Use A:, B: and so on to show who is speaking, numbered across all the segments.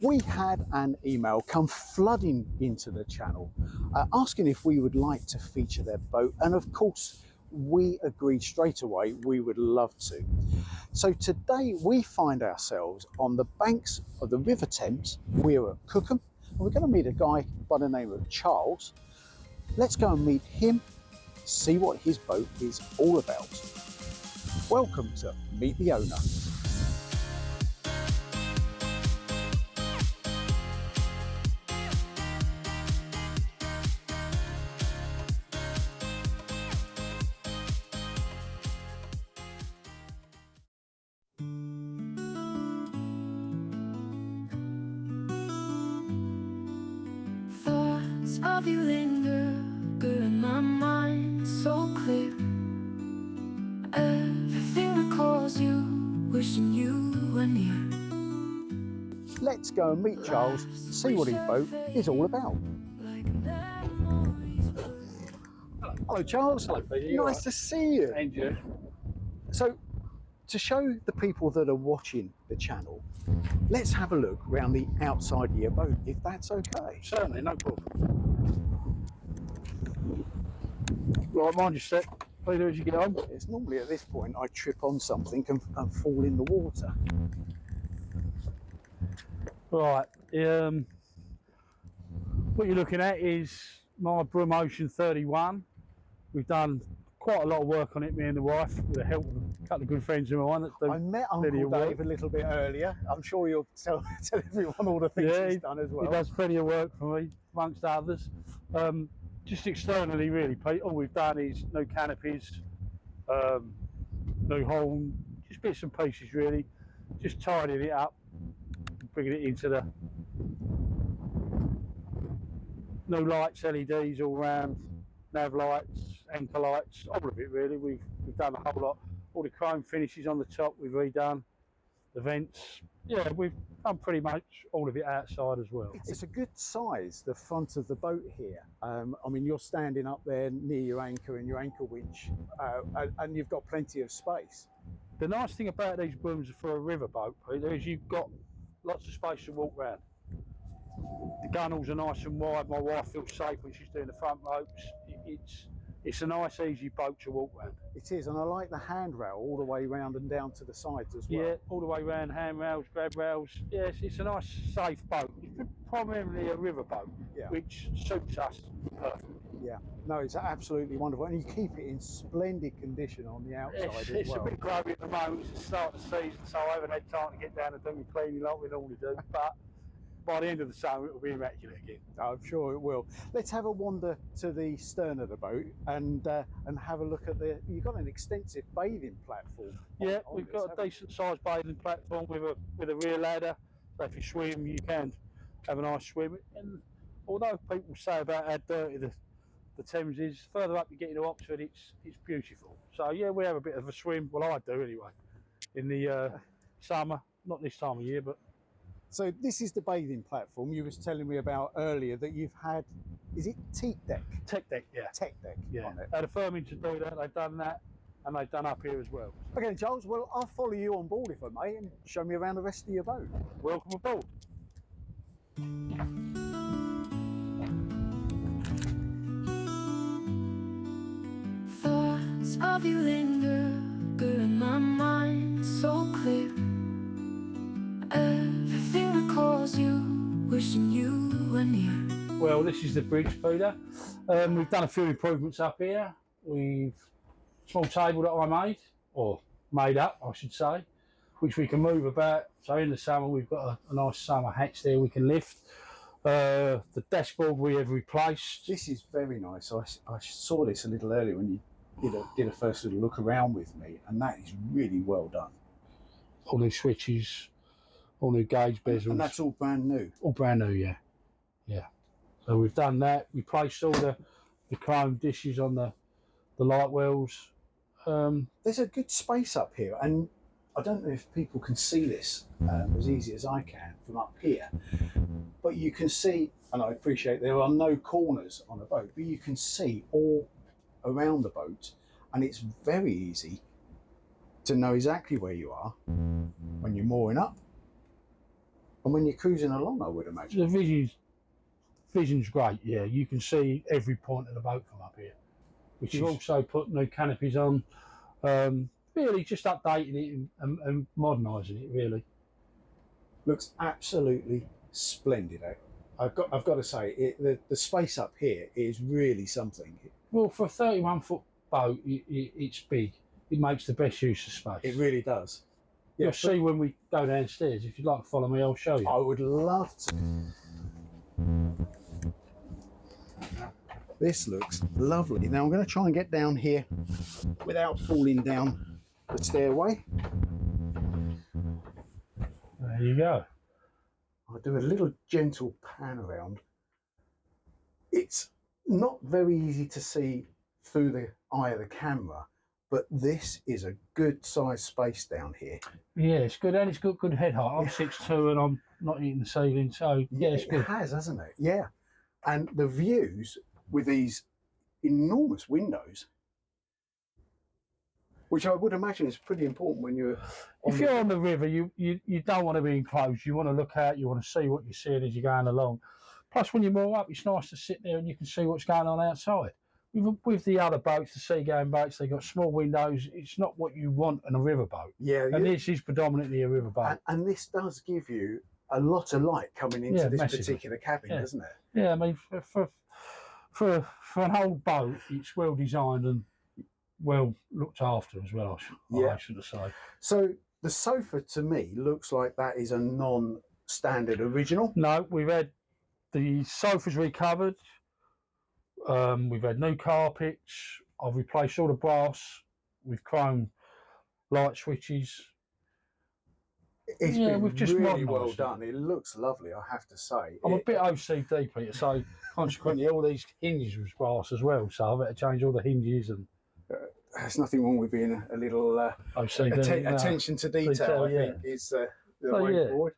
A: We had an email come flooding into the channel asking if we would like to feature their boat, and of course we agreed straight away we would love to. So today we find ourselves on the banks of the River Thames. We're at Cookham and we're going to meet a guy by the name of Charles. Let's go and meet him, see what his boat is all about. Welcome to Meet the Owner.
B: Thoughts of you linger, good in my mind, so clear. Everything recalls you, wishing you were near.
A: Let's go and meet Charles and see what his boat is all about.
B: Like memories.
A: Hello Charles,
C: Hello, Peter, you
A: nice
C: alright?
A: to see you.
C: And you.
A: So to show the people that are watching the channel, let's have a look around the outside of your boat, if that's okay.
C: Certainly, no problem. Right, mind your step, Peter, as you get on.
A: It's normally at this point I trip on something and fall in the water.
C: Right, what you're looking at is my Broom Ocean 31. We've done quite a lot of work on it, me and the wife, with the help of a couple of good friends of mine that do
A: I met Uncle
C: plenty of work.
A: Dave a little bit earlier. I'm sure you'll tell everyone all the things he's done as well.
C: He does plenty of work for me, amongst others. Just externally, really, Pete, all we've done is new canopies, new horn, just bits and pieces, really. Just tidying it up, bringing it into the new lights, LEDs all round, nav lights, anchor lights, all of it really. We've done a whole lot. All the chrome finishes on the top we've redone, the vents. Yeah, we've done pretty much all of it outside as well.
A: It's a good size, the front of the boat here. I mean, you're standing up there near your anchor and your anchor winch, and you've got plenty of space.
C: The nice thing about these booms for a river boat, Peter, is you've got lots of space to walk around. The gunnels are nice and wide. My wife feels safe when she's doing the front ropes. It's a nice, easy boat to walk around.
A: It is, and I like the handrail all the way round and down to the sides as well.
C: Yeah, all the way around, handrails, grab rails. Yes, it's a nice, safe boat. It's primarily a river boat,
A: Yeah.
C: which suits us perfectly.
A: Yeah, no, it's absolutely wonderful, and you keep it in splendid condition on the outside
C: It's
A: as well.
C: a bit grubby at the moment. It's the start of the season, so I haven't had time to get down and do my cleaning like we normally do. But by the end of the summer, it will be immaculate again.
A: I'm sure it will. Let's have a wander to the stern of the boat and have a look at the. You've got an extensive bathing platform.
C: Yeah, we've got a decent sized bathing platform with a rear ladder. So if you swim, you can have a nice swim. And although people say about how dirty the Thames is, further up you get into Oxford, it's beautiful. So yeah, we have a bit of a swim. Well, I do anyway. In the summer, not this time of year, but.
A: So this is the bathing platform you was telling me about earlier that you've had. Is it teak deck?
C: Tech deck, yeah.
A: Tech deck.
C: Yeah.
A: On it.
C: They had a firm to do that. They've done that, and they've done up here as well.
A: Okay, Charles. Well, I'll follow you on board if I may, and show me around the rest of your boat.
C: Welcome aboard.
B: Thoughts of you linger, good in my mind, so clear. Everything recalls you, wishing you were near.
C: Well, this is the bridge, Peter. We've done a few improvements up here. Small table that I made, or made up, I should say, which we can move about. So in the summer, we've got a nice summer hatch there we can lift. The dashboard we have replaced.
A: This is very nice. I saw this a little earlier when you did a first little look around with me, and that is really well done.
C: All new switches, all new gauge bezels.
A: And that's all brand new.
C: All brand new, yeah. Yeah. So we've done that. We placed all the chrome dishes on the light wells.
A: There's a good space up here, and I don't know if people can see this as easy as I can from up here, but you can see, and I appreciate there are no corners on a boat, but you can see all around the boat, and it's very easy to know exactly where you are when you're mooring up And when you're cruising along, I would imagine.
C: The vision's great, yeah. You can see every point of the boat from up here. Which you've also put new canopies on. Really just updating it and modernising it, really.
A: Looks absolutely splendid, eh? I've got to say, the space up here is really something.
C: Well, for a 31-foot boat, it's big. It makes the best use of space.
A: It really does. Yeah,
C: You'll see when we go downstairs. If you'd like to follow me, I'll show you.
A: I would love to. This looks lovely. Now I'm going to try and get down here without falling down the stairway.
C: There you go.
A: I'll do a little gentle pan around. It's not very easy to see through the eye of the camera, but this is a good sized space down here.
C: Yeah, it's good, and it's got good head height. I'm 6'2" and I'm not hitting the ceiling, so yeah, it's good.
A: It has, hasn't it? Yeah. And the views with these enormous windows, which I would imagine is pretty important when you're
C: if you're on the river, you don't want to be enclosed. You want to look out, you want to see what you're seeing as you're going along. Plus, when you're more up, it's nice to sit there and you can see what's going on outside. With the other boats, the seagoing boats, they've got small windows. It's not what you want in a riverboat.
A: Yeah.
C: And this is predominantly a riverboat.
A: And this does give you a lot of light coming into this particular cabin, doesn't it?
C: Yeah, I mean, for an old boat, it's well designed and well looked after as well, I should say.
A: So the sofa to me looks like that is a non-standard original.
C: No, we've had the sofas recovered. We've had new carpets. I've replaced all the brass with chrome light switches.
A: It's been
C: we've just
A: really well
C: modernised
A: done. It looks lovely, I have to say.
C: I'm a bit OCD, Peter, so consequently all these hinges was brass as well, so I've had to change all the hinges. And
A: there's nothing wrong with being a little
C: OCD,
A: attention to detail, I think, is the way forward.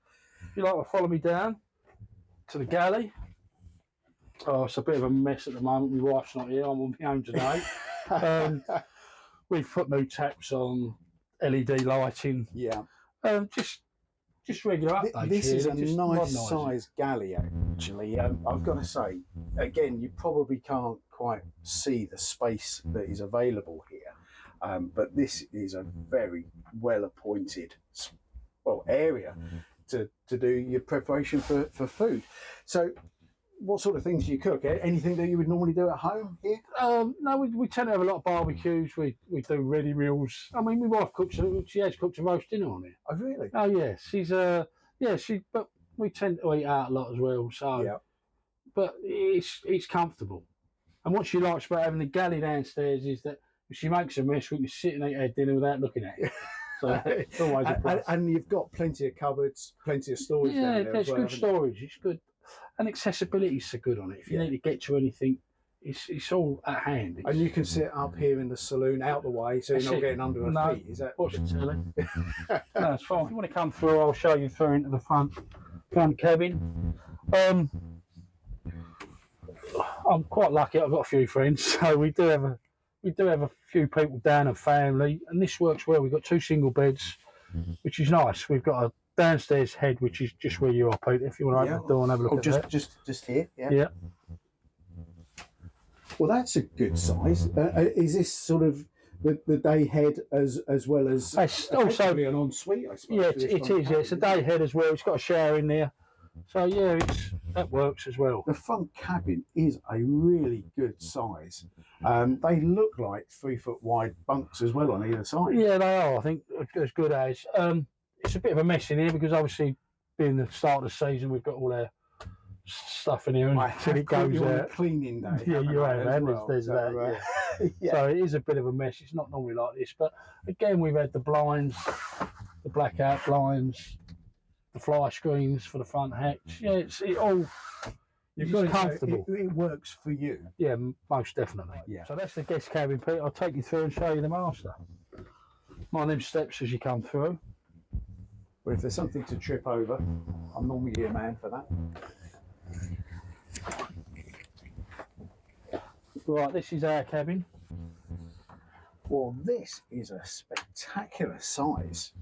C: If you like to follow me down to the galley. Oh, it's a bit of a mess at the moment. My wife's not here. I'm on my own today. We've put new taps on, LED lighting.
A: Yeah.
C: Just regular updates.
A: This is a nice
C: modernising.
A: sized galley, actually. I've got to say, again, you probably can't quite see the space that is available here, but this is a very well appointed area to do your preparation for food. So, what sort of things do you cook? Anything that you would normally do at home here?
C: No, we tend to have a lot of barbecues. We do ready meals. I mean, my wife cooks. She has cooked a roast dinner on it.
A: Oh, really?
C: Oh, yeah. But we tend to eat out a lot as well. So,
A: yeah.
C: But it's comfortable. And what she likes about having the galley downstairs is that if she makes a mess, we can sit and eat our dinner without looking at it. So it's always a plus.
A: And you've got plenty of cupboards, plenty of storage down there.
C: Yeah, it's good storage. It's good. And accessibility is so good on it. If you need to get to anything, it's all at hand.
A: And you can sit up here in the saloon out the way, so you're not getting under her feet. Is that?
C: Watch the telly. No, it's fine. If you want to come through, I'll show you through into the front cabin. I'm quite lucky. I've got a few friends, so we do have a few people down and family, and this works well. We've got 2 single beds, which is nice. We've got a downstairs head, which is just where you are, Peter. If you want to open the door and have a look at that.
A: Just here.
C: Yeah.
A: Well, that's a good size. Is this sort of the day head as well as also an ensuite? I suppose.
C: Yeah, it is. Yeah, it's a day head as well. It's got a shower in there, so yeah, that works as well.
A: The front cabin is a really good size. They look like 3 foot wide bunks as well on either side.
C: Yeah, they are. I think as good as. It's a bit of a mess in here because obviously being the start of the season, we've got all our stuff in here until it goes out.
A: Cleaning day.
C: Yeah, you have, and
A: well.
C: there's that. Yeah. So it is a bit of a mess. It's not normally like this, but again, we've had the blinds, the blackout blinds, the fly screens for the front hatch. Yeah, it's comfortable.
A: It works for you.
C: Yeah, most definitely.
A: Yeah.
C: So that's the guest cabin, Pete. I'll take you through and show you the master. Mind them steps as you come through.
A: But if there's something to trip over, I'm normally your man for that.
C: Right, this is our cabin.
A: Well, this is a spectacular size.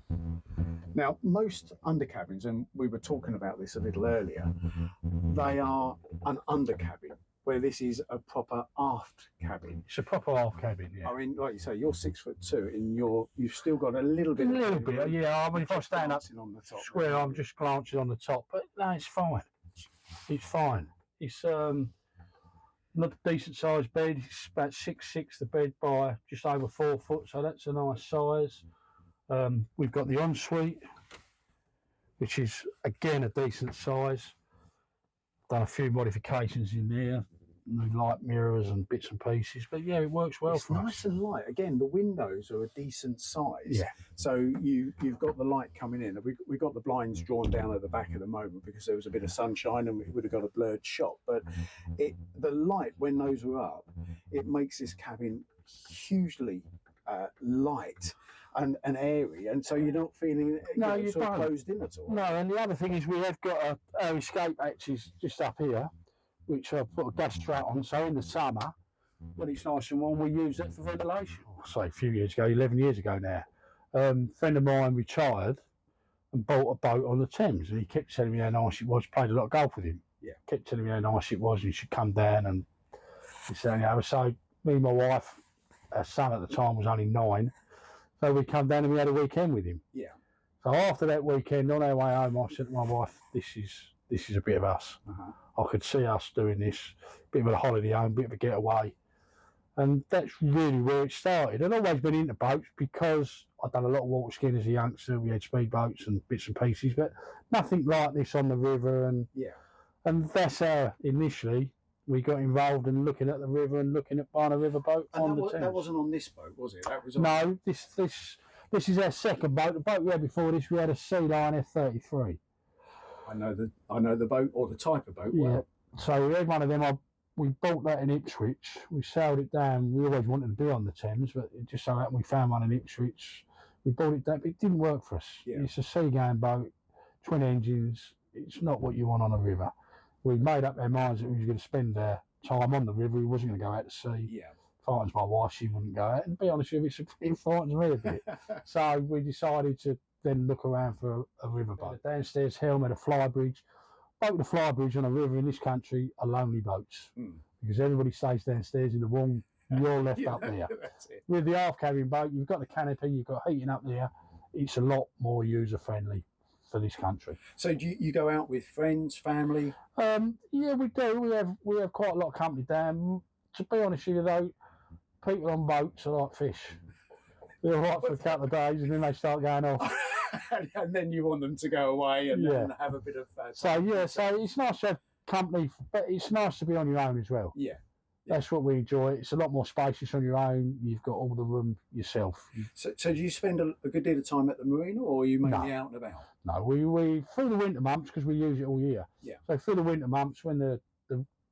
A: Now, most undercabins, and we were talking about this a little earlier, they are an undercabin, where this is a proper aft cabin.
C: It's a proper half cabin, yeah.
A: I mean, like you say, you're 6'2", and you've still got a little bit.
C: A little bit, yeah. I mean, if I stand up
A: on the top,
C: square, I'm just glancing on the top, but no, it's fine. It's fine. It's not a decent sized bed. It's about 6'6" the bed by just over 4 foot, so that's a nice size. We've got the ensuite, which is again a decent size. Done a few modifications in there, new light mirrors and bits and pieces, but yeah, it works well for us.
A: Nice and light. Again, the windows are a decent size.
C: Yeah.
A: So you've got the light coming in. We got the blinds drawn down at the back at the moment because there was a bit of sunshine and we would have got a blurred shot. But the light, when those were up, it makes this cabin hugely light and airy, and so you're not feeling
C: you
A: sort of
C: don't.
A: closed in at all.
C: No, and the other thing is we have got our escape hatches just up here, which I put a gas trap on, so in the summer, when it's nice and warm, we use that for ventilation. Say a few years ago, 11 years ago now, a friend of mine retired and bought a boat on the Thames, and he kept telling me how nice it was. Played a lot of golf with him.
A: Yeah.
C: Kept telling me how nice it was, and you should come down. And he said, so me and my wife, our son at the time was only 9, so we come down and we had a weekend with him.
A: Yeah.
C: So after that weekend, on our way home, I said to my wife, this is a bit of us. I could see us doing this, bit of a holiday home, bit of a getaway. And that's really where it started. I'd always been into boats because I'd done a lot of water skiing as a youngster. We had speedboats and bits and pieces, but nothing like this on the river. And that's how initially we got involved in looking at the river and looking at buying a riverboat on the Thames.
A: That wasn't on this boat, was it? That was on...
C: No, this is our second boat. The boat we had before this, we had a Sea Lion F33.
A: I know the boat, or the type of boat. Well.
C: Yeah. So we had one of them. We bought that in Ipswich. We sailed it down. We always wanted to be on the Thames, but it just so happened we found one in Ipswich. We bought it down, but it didn't work for us. Yeah. It's a sea-going boat, twin engines. It's not what you want on a river. We made up our minds that we were going to spend our time on the river. We wasn't going to go out to sea. Yeah. Frightens my wife, she wouldn't go out. And to be honest with you, it frightens me a bit. So we decided to then look around for a riverboat. Downstairs helm, a flybridge. Boat with a flybridge on a river in this country are lonely boats because everybody stays downstairs in the warm. You're left up there. With the half cabin boat, you've got the canopy, you've got heating up there. It's a lot more user friendly for this country.
A: So do you go out with friends, family?
C: Yeah, we do. We have quite a lot of company down. To be honest with you though, people on boats are like fish. They're all right for a couple of days and then they start going off.
A: And then you want them to go away and have a bit of
C: so it's nice to have company, but it's nice to be on your own as well.
A: Yeah.
C: That's what we enjoy. It's a lot more spacious on your own. You've got all the room yourself.
A: So do you spend a good deal of time at the marina, or are you mainly out and about?
C: No, we through the winter months, because we use it all year.
A: Yeah.
C: So through the winter months, when the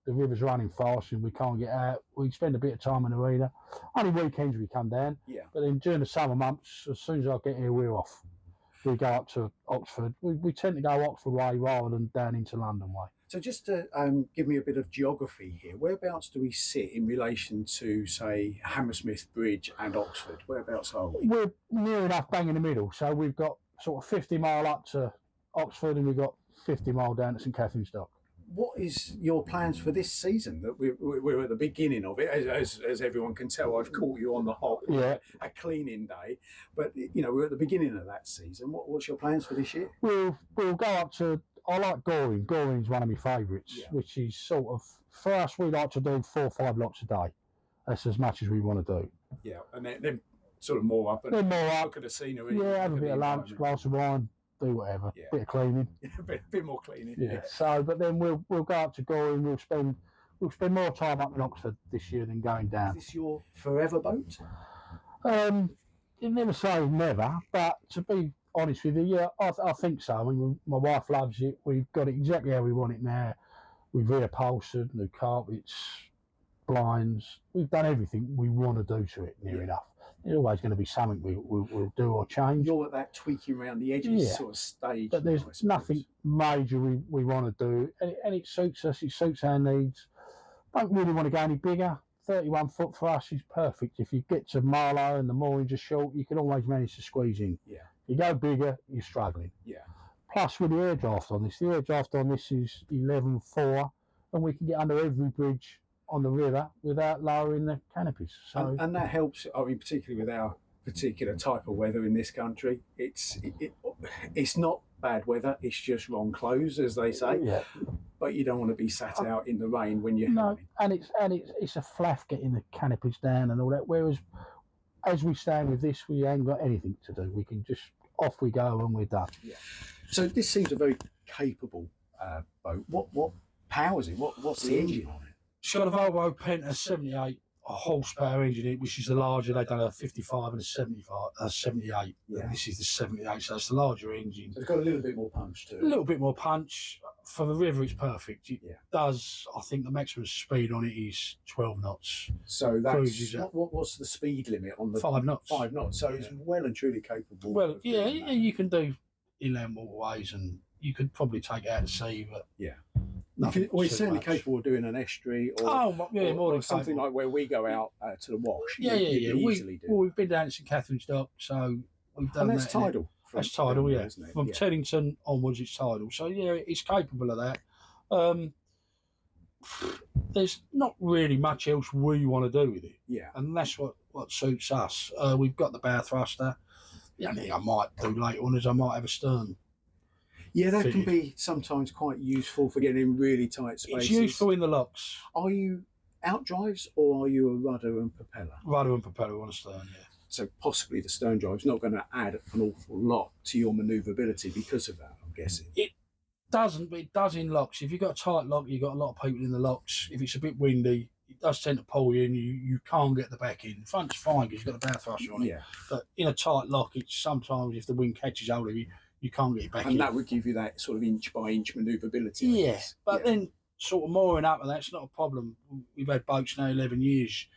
C: river's running fast and we can't get out, we spend a bit of time in the marina. Only weekends we come down. Yeah. But then during the summer months, as soon as I get here, we're off. We go up to Oxford. We tend to go Oxford way rather than down into London way.
A: So just to give me a bit of geography here, whereabouts do we sit in relation to, say, Hammersmith Bridge and Oxford? Whereabouts are we?
C: We're near enough bang in the middle. So we've got sort of 50 mile up to Oxford and we've got 50 mile down to St Catherine's Dock.
A: What is your plans for this season? That we're at the beginning of it, as everyone can tell. I've caught you on the hop, a cleaning day, but we're at the beginning of that season. What's your plans for this year?
C: We'll go up to. I like Goring. Goring's one of my favourites, which is sort of for us. We like to do 4 or 5 lots a day. That's as much as we want to do.
A: Yeah, and then sort of more up and look at the scenery.
C: Yeah, have a bit of lunch, glass of wine. Do whatever, bit of cleaning,
A: a bit more cleaning.
C: Yeah. So, but then we'll go up to Goring. We'll spend more time up in Oxford this year than going down.
A: Is this your forever boat?
C: You never say never, but to be honest with you, I think so. I mean, my wife loves it. We've got it exactly how we want it now. We've reupholstered, new carpets, blinds. We've done everything we want to do to it near enough. There's always going to be something we'll do or change.
A: You're at that tweaking around the edges sort of stage.
C: But there's nothing major we want to do. And it suits us, it suits our needs. Don't really want to go any bigger. 31 foot for us is perfect. If you get to Marlow and the moorings are short, you can always manage to squeeze in.
A: Yeah.
C: You go bigger, you're struggling.
A: Yeah.
C: Plus with the air draft on this, the air draft on this is 11.4, and we can get under every bridge on the river without lowering the canopies. So
A: And that helps, I mean, particularly with our particular type of weather in this country. It's not bad weather, it's just wrong clothes, as they say.
C: yeah,
A: But you don't want to be sat out in the rain when you're
C: no,
A: helming.
C: and it's a flaff getting the canopies down and all that. Whereas as we stand with this, we ain't got anything to do. We can just off we go and we're done.
A: Yeah. So this seems a very capable boat. What powers it? What's the engine on it?
C: It's got a Volvo Penta 78 horsepower engine in it, which is the larger. They've done a 55 and a 78.
A: Yeah.
C: This is the 78, so it's the larger engine.
A: So it's got a little bit more punch to it.
C: A little bit more punch. For the river, it's perfect. It
A: Yeah.
C: does, I think the maximum speed on it is 12 knots.
A: So
C: Cruises
A: that's
C: at
A: what's the speed limit on the
C: 5 knots.
A: 5 knots. So it's well and truly capable.
C: Well,
A: of
C: yeah,
A: doing that.
C: you can do inland waterways and you could probably take it out to sea, but
A: Yeah.
C: nothing
A: Well, it's
C: too
A: certainly
C: much.
A: capable of doing an estuary or,
C: Oh, yeah, more than
A: something
C: capable.
A: like where we go out to the wash.
C: Yeah,
A: you could
C: We,
A: easily do.
C: well, we've been down to St Catherine's Dock, so we've done
A: And that's
C: that.
A: tidal.
C: That's tidal,
A: down
C: yeah.
A: there, isn't it?
C: From
A: Yeah.
C: Teddington onwards, it's tidal. So, yeah, it's capable of that. There's not really much else we want to do with it,
A: Yeah.
C: and that's what suits us. We've got the bow thruster. The only thing I might do later on is I might have a stern.
A: Yeah, that can
C: fitted.
A: be sometimes quite useful for getting in really tight spaces.
C: It's useful in the locks.
A: Are you outdrives or are you a rudder and propeller?
C: Rudder and propeller on a stern, yeah.
A: So possibly the stern drive's not going to add an awful lot to your manoeuvrability because of that, I'm guessing.
C: It doesn't, but it does in locks. If you've got a tight lock, you've got a lot of people in the locks. If it's a bit windy, it does tend to pull you in. You can't get the back in. The front's fine because you've got the bow thruster on it.
A: Yeah.
C: But in a tight lock, it's sometimes if the wind catches hold of you, you can't get it back in.
A: And that would give you that sort of inch by inch manoeuvrability. I
C: Yeah,
A: guess.
C: but then sort of mooring up and that's not a problem. We've had boats now 11 years.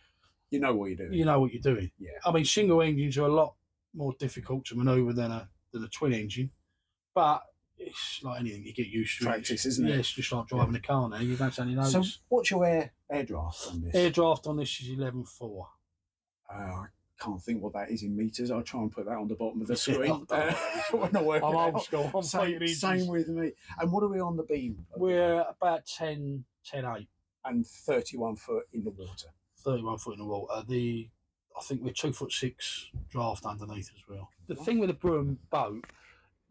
A: you know what you're doing.
C: You know what you're doing.
A: Yeah.
C: I mean, single engines are a lot more difficult to manoeuvre than a twin engine, but it's like anything, you get used to
A: Practice,
C: it.
A: isn't it?
C: Yeah, it's just like driving a car now. You don't only notice.
A: So what's your air draft on this?
C: Air draft on this is 11.4.
A: I can't think what that is in meters. I'll try and put that on the bottom of the
C: Yeah,
A: screen.
C: I'm
A: When I work it
C: old
A: out.
C: school. I'm
A: Same with me. And what are we on the beam?
C: We're about 10.8,
A: And 31 foot in the water.
C: 31 foot in the water. I think we're 2'6" draft underneath as well. The thing with the Broom boat,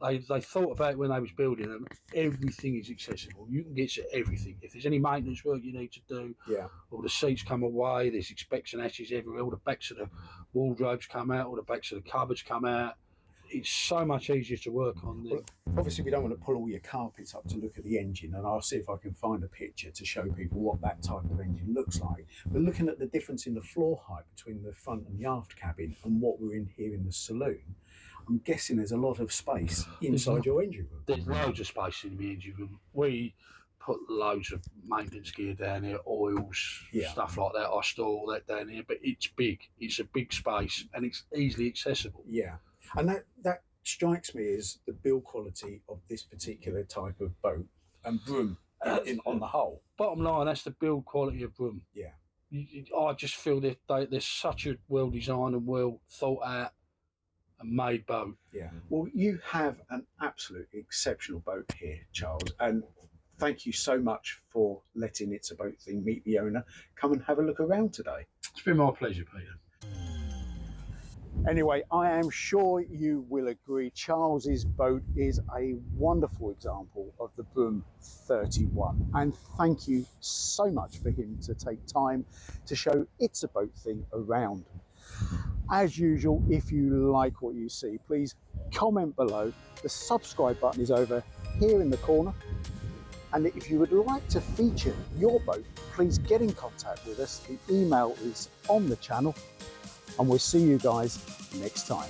C: they thought about it when they was building them. Everything is accessible. You can get to everything. If there's any maintenance work you need to do,
A: Yeah.
C: all the seats come away. There's specks and ashes everywhere. All the backs of the wardrobes come out. All the backs of the cupboards come out. It's so much easier to work on.
A: Well, obviously, we don't want to pull all your carpets up to look at the engine, and I'll see if I can find a picture to show people what that type of engine looks like. But looking at the difference in the floor height between the front and the aft cabin and what we're in here in the saloon, I'm guessing there's a lot of space inside your engine room.
C: There's loads of space in the engine room. We put loads of maintenance gear down here, oils,
A: Yeah.
C: stuff like that. I store all that down here, but it's big. It's a big space and it's easily accessible.
A: Yeah, and that strikes me as the build quality of this particular type of boat and Broom on the whole.
C: Bottom line, that's the build quality of Broom.
A: Yeah.
C: I just feel that they're such a well designed and well thought out and made boat.
A: Yeah. Well, you have an absolutely exceptional boat here, Charles, and thank you so much for letting It's a Boat Thing meet the owner. Come and have a look around today.
C: It's been my pleasure, Peter.
A: Anyway, I am sure you will agree Charles's boat is a wonderful example of the Broom 31, and thank you so much for him to take time to show It's a Boat Thing around. As usual, if you like what you see, please comment below. The subscribe button is over here in the corner, and if you would like to feature your boat, please get in contact with us. The email is on the channel, and we'll see you guys next time.